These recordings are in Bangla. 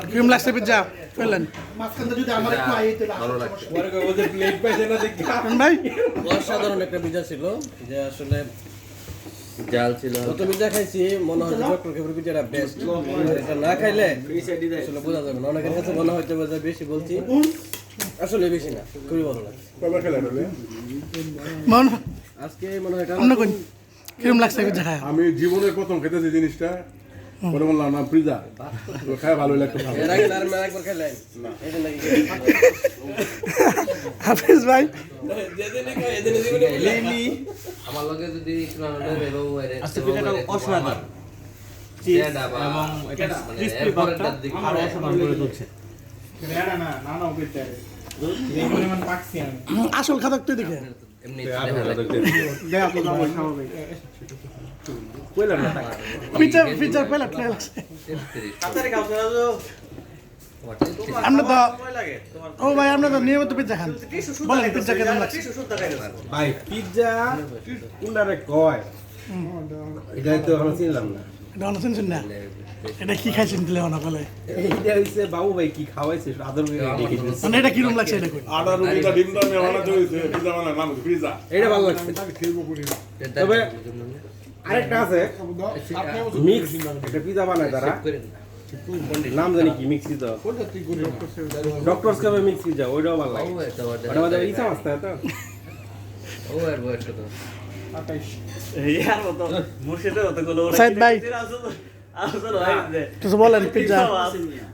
ক্রিম লাগছে পিজ্জা ফেললেন ভাই অসাধারণ একটা পিজ্জা ছিল যে আসলে জাল ছিল কত পিজ্জা খাইছি মনে হয় ডক্টর কেবল পিজ্জাটা বেস্ট এটা না খাইলে আসলে বোঝা যাবে না অনেকের কাছে মনে হয়তো বেশি বলছি আসলে বেশি না খুবই ভালো লাগে আজকে মনে হয় ক্রিম লাগছে পিজ্জা খায় আমি জীবনের প্রথম খেতেছি জিনিসটা পরে বললাম না পিজ্জা খায় ভালোই লাগতো এর আগে আর একবার খাইলেন এই জন্য হাফিজ ভাই আমার লগে যদি একটু না হলে বাবু আরে আজকে পিঠাটা অসাধারণ চিজ এবং এটা ক্রিসপি ভাবটা আরো অসাধারণ করে তুলছে এই পরিমাণ পাকছি আমি আসল খাদক তুই দেখে এমনি পিজ্জা পেলা লাগছে কাতারে খাওয়া দাও আমরা তো ও ভাই আমরা তো নিয়মিত পিজ্জা খান বলেন পিজ্জা কেমন লাগছে ভাই পিজ্জা কোনটারে কয় এটা তো আমরা চিনলাম না এটা অন্য শুনছেন না এটা কি খাইছেন দিলে অনা বলে এইটা হইছে বাবু ভাই কি খাওয়াইছে আদর করে দেখে দিয়েছে মানে এটা কিরম লাগছে এটা কই আটা রুটিটা ডিম দামে বানাতে হয়েছে পিজ্জা বানার নাম পিজ্জা এটা ভালো লাগছে তবে আরেকটা আছে মিক্স একটা পিজ্জা বানায় তারা নাম জানি কি মিক্সি তো ডক্টরস কাবে মিক্স পিজ্জা ওইটাও ভালো লাগে ওটা মধ্যে ইসা মাস্তা তো ও আর বয়স কত ইয়ার মতো মুর্শিদের মতো গুলো সাইদ ভাই আসলে হয় কিছু বলেন পিজ্জা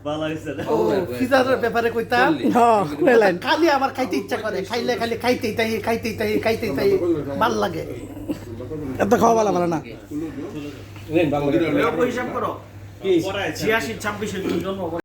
ভালো হইছে ও পিজ্জার ব্যাপারে কইতাম হ্যাঁ কইলেন খালি আমার খাইতে ইচ্ছা করে খাইলে খালি খাইতেই তাই ভাল লাগে এত খাওয়া ভালো না ভালো লাগে হিসাব করো 86 26 এর জন্য